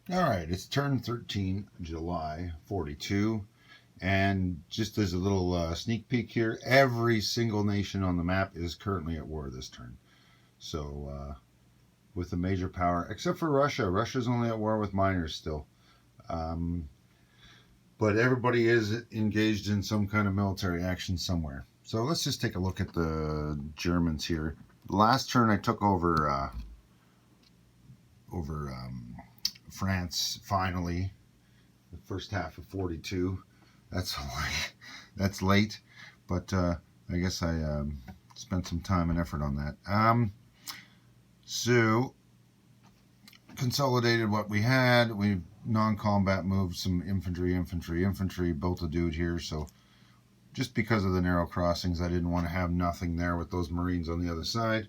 All right, it's turn 13, July 42. And just as a little sneak peek here, every single nation on the map is currently at war this turn. So, with a major power, except for Russia. Russia's only at war with minors still. Um, but everybody is engaged in some kind of military action somewhere. So let's just take a look at the Germans here. Last turn I took over France finally. The first half of 42. That's late, but I guess I spent some time and effort on that. So consolidated what we had. We non-combat moved some infantry, built a dude here. So just because of the narrow crossings, I didn't want to have nothing there with those Marines on the other side.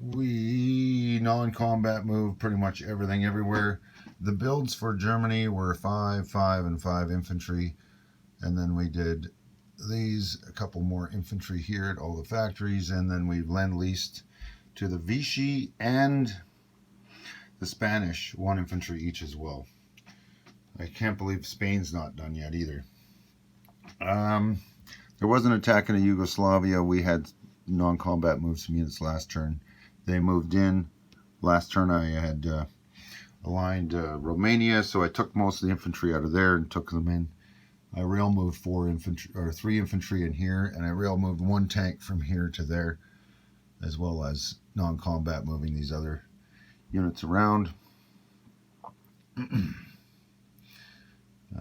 We non-combat moved pretty much everything everywhere. The builds for Germany were 5, 5, and 5 infantry. And then we did these, a couple more infantry here at all the factories. And then we lend-leased to the Vichy and the Spanish 1 infantry each as well. I can't believe Spain's not done yet either. There was an attack in Yugoslavia. We had non-combat move some units last turn. They moved in. Last turn I had aligned Romania, so I took most of the infantry out of there and took them in. I rail moved 3 infantry in here, and I rail moved 1 tank from here to there, as well as non-combat moving these other units around.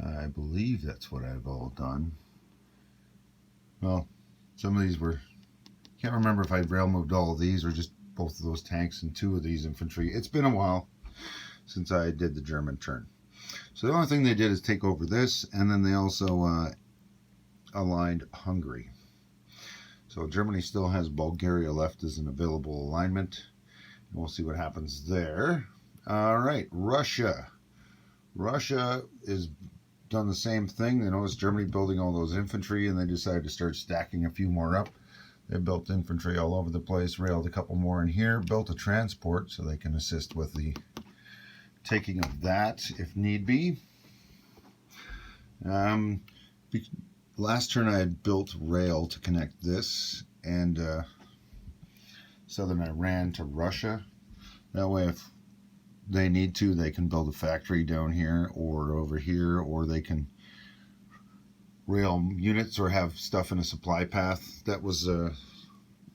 I believe that's what I've all done. Well, some of these were, can't remember if I rail moved all of these or just both of those tanks and 2 of these infantry. It's been a while since I did the German turn. So the only thing they did is take over this, and then they also aligned Hungary. So Germany still has Bulgaria left as an available alignment. We'll see what happens there. All right, Russia. Russia is done the same thing. They noticed Germany building all those infantry, and they decided to start stacking a few more up. They built infantry all over the place, railed a couple more in here, built a transport so they can assist with the taking of that if need be. Last turn I had built rail to connect this and southern Iran to Russia. That way if they need to, they can build a factory down here or over here, or they can rail units or have stuff in a supply path. That was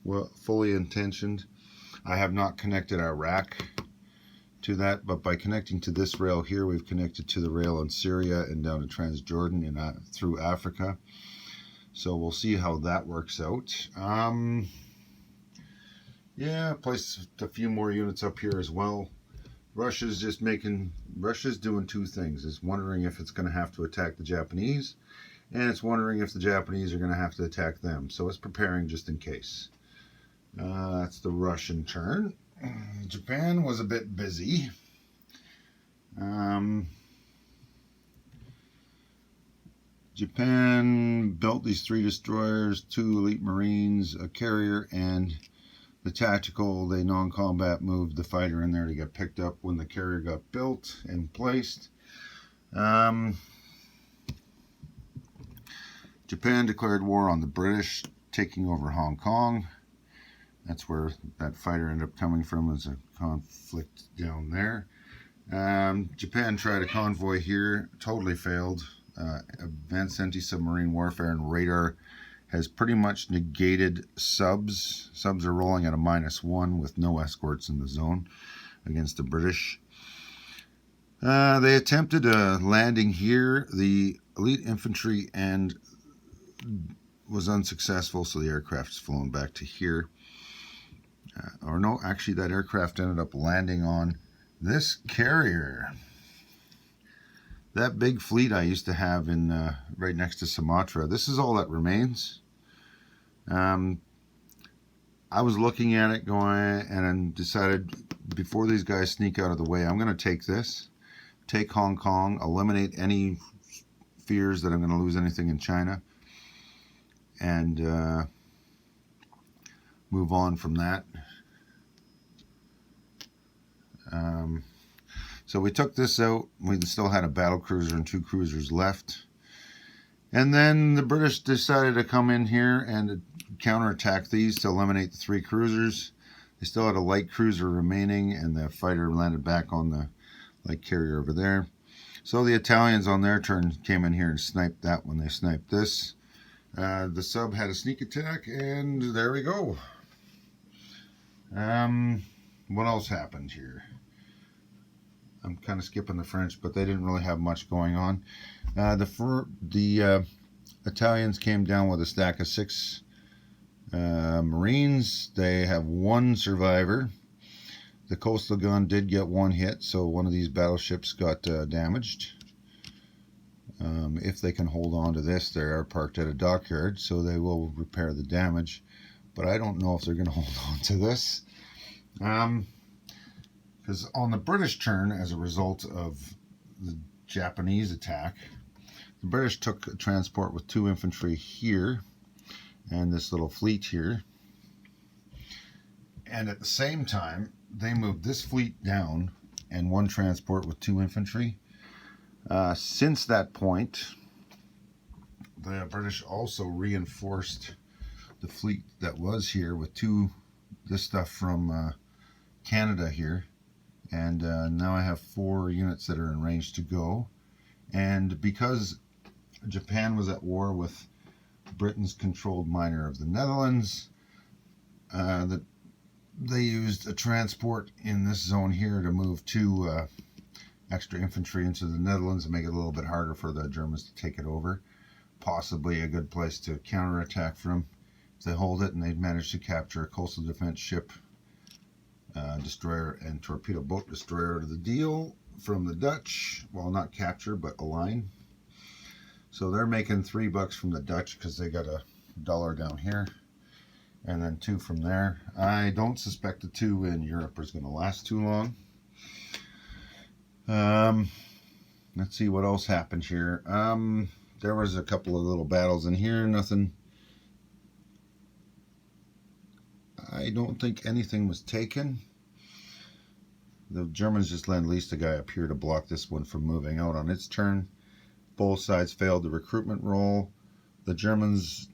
well, fully intentioned. I have not connected Iraq to that, but by connecting to this rail here, we've connected to the rail in Syria and down to Transjordan and through Africa. So we'll see how that works out. Yeah, placed a few more units up here as well. Russia's doing 2 things. It's wondering if it's going to have to attack the Japanese, and it's wondering if the Japanese are going to have to attack them. So it's preparing just in case. That's the Russian turn. Japan was a bit busy. Japan built these 3 destroyers, 2 elite marines, a carrier, and the tactical. They non-combat moved the fighter in there to get picked up when the carrier got built and placed. Japan declared war on the British, taking over Hong Kong. That's where that fighter ended up coming from, as a conflict down there. Japan tried a convoy here, totally failed. Advanced anti-submarine warfare and radar has pretty much negated subs. Subs are rolling at a -1 with no escorts in the zone against the British. They attempted a landing here. The elite infantry and was unsuccessful, so the aircraft's flown back to here. Or no, actually that aircraft ended up landing on this carrier. That big fleet I used to have in right next to Sumatra. This is all that remains. I was looking at it going and decided before these guys sneak out of the way, I'm going to take this, take Hong Kong, eliminate any fears that I'm going to lose anything in China, and move on from that. So we took this out. We still had a battle cruiser and 2 cruisers left. And then the British decided to come in here and counterattack these to eliminate the 3 cruisers. They still had a light cruiser remaining, and the fighter landed back on the light carrier over there. So the Italians on their turn came in here and sniped that when they sniped this. The sub had a sneak attack, and there we go. What else happened here? I'm kind of skipping the French, but they didn't really have much going on. The Italians came down with a stack of 6 Marines. They have 1 survivor. The coastal gun did get 1 hit, so one of these battleships got damaged. If they can hold on to this, they are parked at a dockyard, so they will repair the damage. But I don't know if they're going to hold on to this. Because on the British turn, as a result of the Japanese attack, the British took a transport with 2 infantry here and this little fleet here. And at the same time, they moved this fleet down and 1 transport with 2 infantry. Since that point, the British also reinforced the fleet that was here with this stuff from Canada here. And now I have 4 units that are in range to go. And because Japan was at war with Britain's controlled minor of the Netherlands, they used a transport in this zone here to move 2 extra infantry into the Netherlands and make it a little bit harder for the Germans to take it over. Possibly a good place to counterattack from if they hold it, and they've managed to capture a coastal defense ship, destroyer and torpedo boat destroyer to the deal from the Dutch. Well, not capture, but align. So they're making $3 from the Dutch because they got $1 down here, and then 2 from there. I don't suspect the 2 in Europe is going to last too long. Let's see what else happened here. There was a couple of little battles in here. Nothing. I don't think anything was taken. The Germans just lend-leased a guy up here to block this one from moving out on its turn. Both sides failed the recruitment roll. The Germans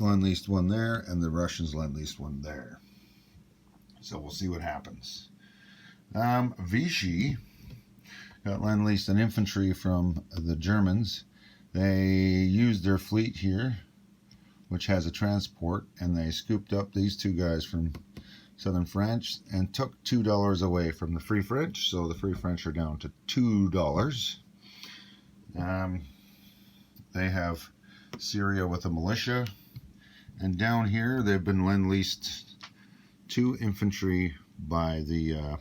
lend-leased 1 there, and the Russians lend-leased 1 there. So we'll see what happens. Vichy got lend-leased an infantry from the Germans. They used their fleet here, which has a transport, and they scooped up these 2 guys from Southern France and took $2 away from the Free French. So the Free French are down to $2. They have Syria with a militia, and down here they've been lend-leased 2 infantry by the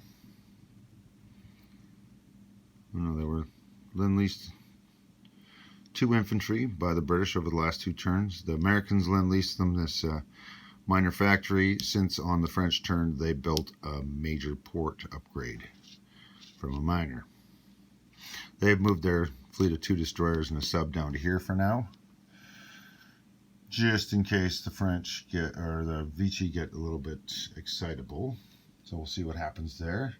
they were lend-leased 2 infantry by the British over the last 2 turns. The Americans lend-leased them this minor factory, since on the French turn they built a major port upgrade from a minor. They've moved their fleet of 2 destroyers and a sub down to here for now, just in case the French the Vichy get a little bit excitable. So we'll see what happens there.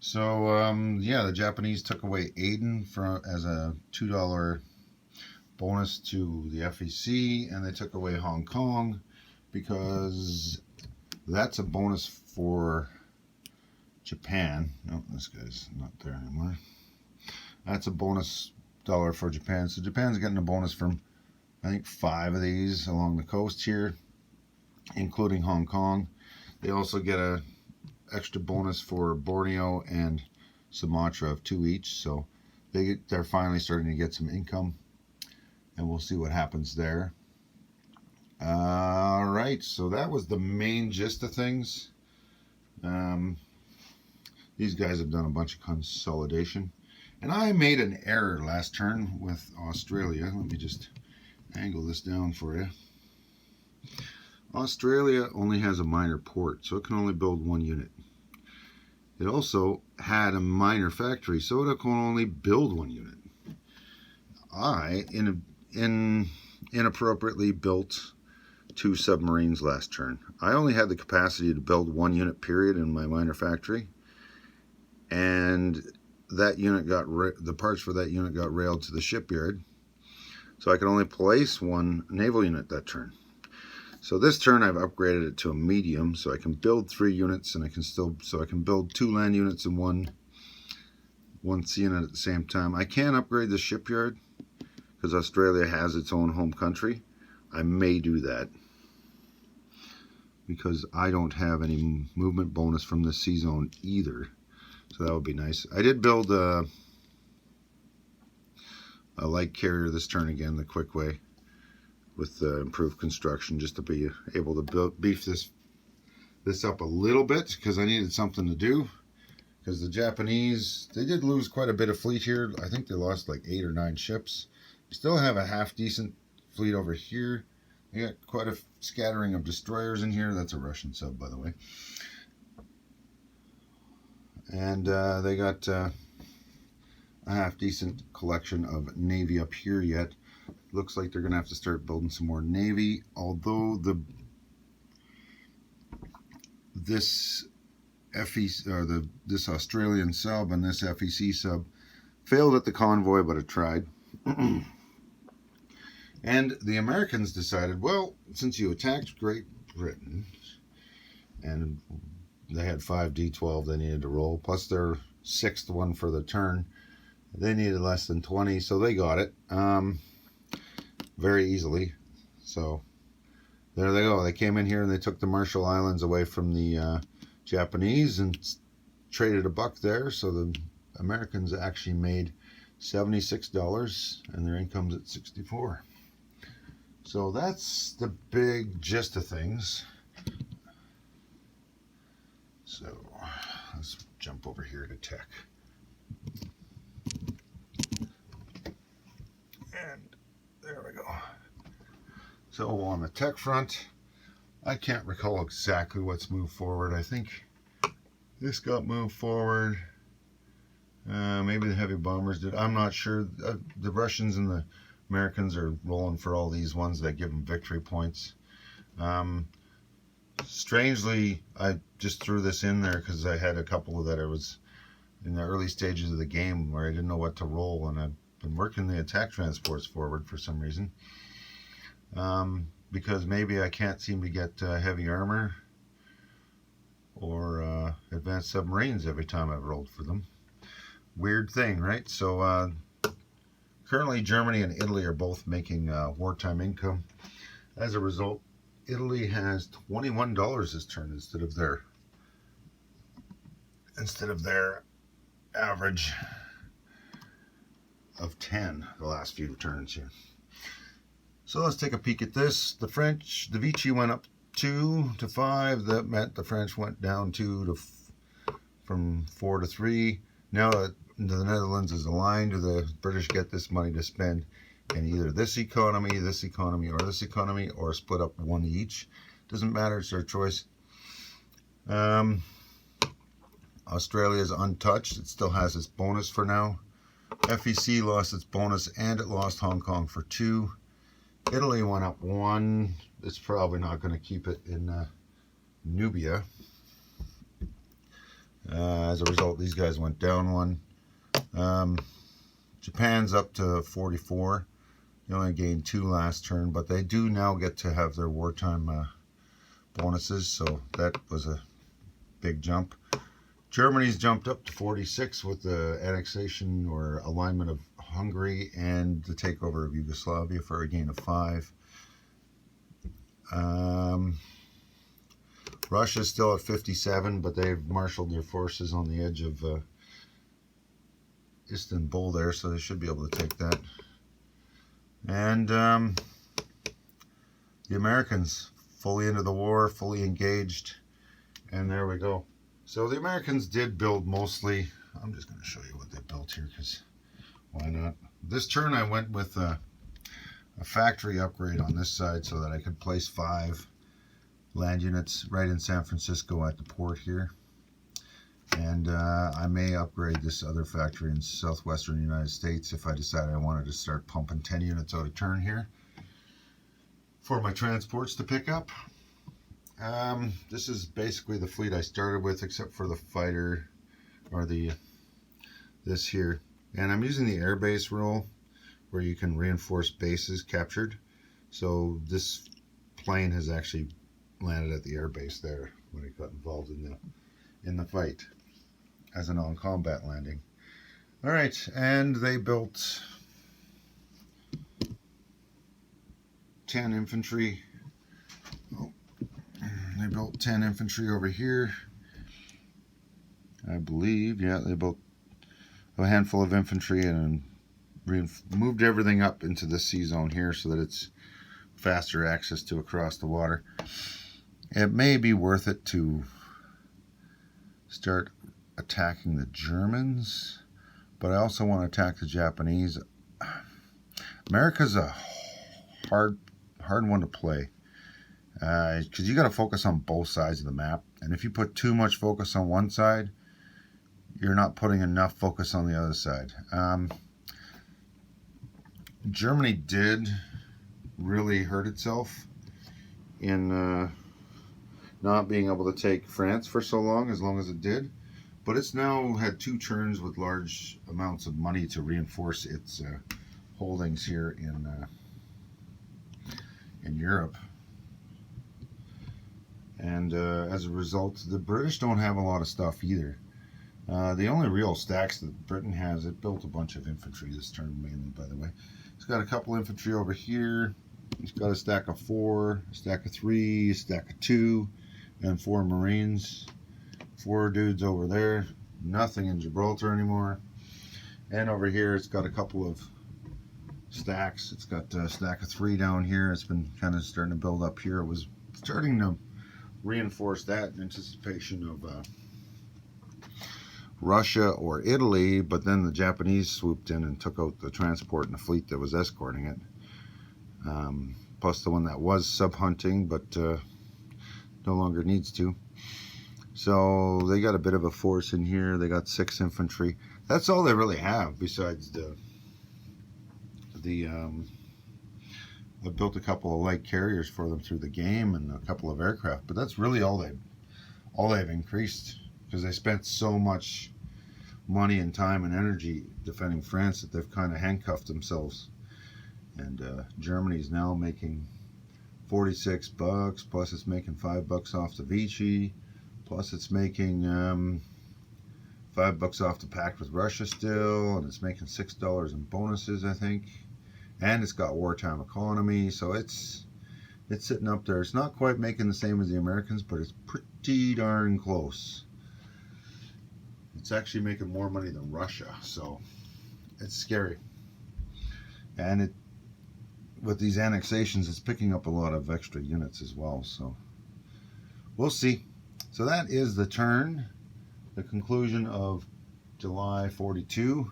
So yeah, the Japanese took away Aden as a $2 bonus to the FEC, and they took away Hong Kong because that's a bonus for Japan. No, this guy's not there anymore. That's a bonus $1 for Japan. So Japan's getting a bonus from, I think, 5 of these along the coast here, including Hong Kong. They also get a extra bonus for Borneo and Sumatra of 2 each. So they're finally starting to get some income, and we'll see what happens there. Alright, so that was the main gist of things. These guys have done a bunch of consolidation. And I made an error last turn with Australia. Let me just angle this down for you. Australia only has a minor port, so it can only build 1 unit. It also had a minor factory, so it can only build 1 unit. I inappropriately built 2 submarines last turn. I only had the capacity to build 1 unit period in my minor factory, and that unit got the parts for that unit got railed to the shipyard, so I could only place one naval unit that turn. So this turn I've upgraded it to a medium, so I can build 3 units, and I can build 2 land units and one sea unit at the same time. I can upgrade the shipyard because Australia has its own home country. I may do that because I don't have any movement bonus from this sea zone either, so that would be nice. I did build a light carrier this turn again, the quick way, with improved construction, just to be able to beef this up a little bit, because I needed something to do. Because the Japanese, they did lose quite a bit of fleet here. I think they lost like 8 or 9 ships. They still have a half decent fleet over here. They got quite a scattering of destroyers in here. That's a Russian sub, by the way. And they got a half decent collection of Navy up here yet. Looks like they're going to have to start building some more Navy, although this Australian sub and this FEC sub failed at the convoy, but it tried. And the Americans decided, well, since you attacked Great Britain, and they had 5 D12 they needed to roll, plus their 6th one for the turn, they needed less than 20, so they got it. Very easily. So there they go. They came in here and they took the Marshall Islands away from the Japanese and traded $1 there. So the Americans actually made $76 and their income's at $64. So that's the big gist of things. So let's jump over here to tech. And there we go. So on the tech front, I can't recall exactly what's moved forward. I think this got moved forward. Maybe the heavy bombers did. I'm not sure. The Russians and the Americans are rolling for all these ones that give them victory points. Strangely, I just threw this in there because I had a couple that I was in the early stages of the game where I didn't know what to roll, and I've been working the attack transports forward for some reason. Because maybe I can't seem to get heavy armor or advanced submarines every time I've rolled for them. Weird thing, right? So currently Germany and Italy are both making wartime income. As a result, Italy has $21 this turn instead of their average of 10 the last few turns here. So let's take a peek at this. The French, the Vichy went up 2 to 5. That meant the French went down from 4 to 3. Now the Netherlands is aligned. The British get this money to spend in either this economy, or this economy, or split up one each. Doesn't matter, it's their choice. Australia is untouched. It still has its bonus for now. FEC lost its bonus and it lost Hong Kong for 2. Italy went up 1. It's probably not going to keep it in Nubia. As a result, these guys went down 1. Japan's up to 44. They only gained 2 last turn, but they do now get to have their wartime bonuses, so that was a big jump. Germany's jumped up to 46 with the annexation or alignment of Hungary and the takeover of Yugoslavia for a gain of 5. Russia's still at 57, but they've marshaled their forces on the edge of Istanbul there, so they should be able to take that. And the Americans fully into the war, fully engaged, and there we go. So the Americans did build mostly. I'm just going to show you what they built here, because why not? This turn I went with a factory upgrade on this side so that I could place 5 land units right in San Francisco at the port here. And I may upgrade this other factory in southwestern United States if I decide I wanted to start pumping 10 units out of turn here for my transports to pick up. This is basically the fleet I started with, except for the fighter. or this here. And I'm using the airbase rule where you can reinforce bases captured. So this plane has actually landed at the airbase there when it got involved in the fight as a non-combat landing. All right, and they built 10 infantry. Oh, they built 10 infantry over here, I believe. Yeah, they built a handful of infantry and moved everything up into the sea zone here so that it's faster access to across the water. It may be worth it to start attacking the Germans, but I also want to attack the Japanese. America's a hard one to play because you got to focus on both sides of the map, and if you put too much focus on one side, you're not putting enough focus on the other side. Germany did really hurt itself in not being able to take France for so long as it did, but it's now had 2 turns with large amounts of money to reinforce its holdings here in Europe. And as a result, the British don't have a lot of stuff either. The only real stacks that Britain has, it built a bunch of infantry this turn mainly, by the way. It's got a couple infantry over here. It's got a stack of 4, a stack of 3, a stack of 2, and 4 Marines. 4 dudes over there. Nothing in Gibraltar anymore. And over here, it's got a couple of stacks. It's got a stack of 3 down here. It's been kind of starting to build up here. It was starting to reinforce that in anticipation of Russia or Italy, but then the Japanese swooped in and took out the transport and the fleet that was escorting it, plus the one that was sub-hunting but no longer needs to. So they got a bit of a force in here. They got 6 infantry. That's all they really have besides I built a couple of light carriers for them through the game and a couple of aircraft, but that's really all they've increased, because they spent so much money and time and energy defending France that they've kind of handcuffed themselves. And Germany's now making $46, plus it's making $5 off the Vichy, plus it's making $5 off the pact with Russia still, and it's making $6 in bonuses, I think. And it's got wartime economy, so it's sitting up there. It's not quite making the same as the Americans, but it's pretty darn close. It's actually making more money than Russia, so it's scary. And with these annexations, it's picking up a lot of extra units as well, so we'll see. So that is the turn, the conclusion of July 42,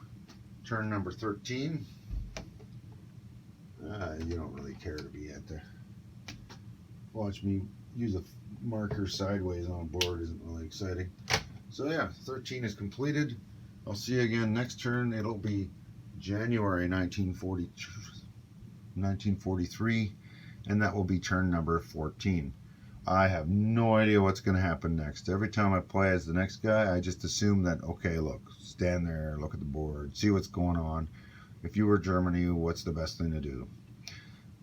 turn number 13. You don't really care to be at there. Watch me use a marker sideways on a board isn't really exciting. So yeah, 13 is completed. I'll see you again next turn. It'll be January 1943, and that will be turn number 14. I have no idea what's going to happen next. Every time I play as the next guy, I just assume that, okay, look, stand there, look at the board, see what's going on. If you were Germany, what's the best thing to do?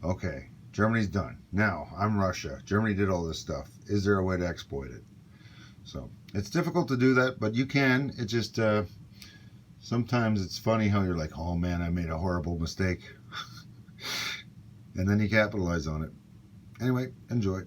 Okay, Germany's done. Now, I'm Russia. Germany did all this stuff. Is there a way to exploit it? So, it's difficult to do that, but you can. It just, sometimes it's funny how you're like, oh man, I made a horrible mistake. And then you capitalize on it. Anyway, enjoy.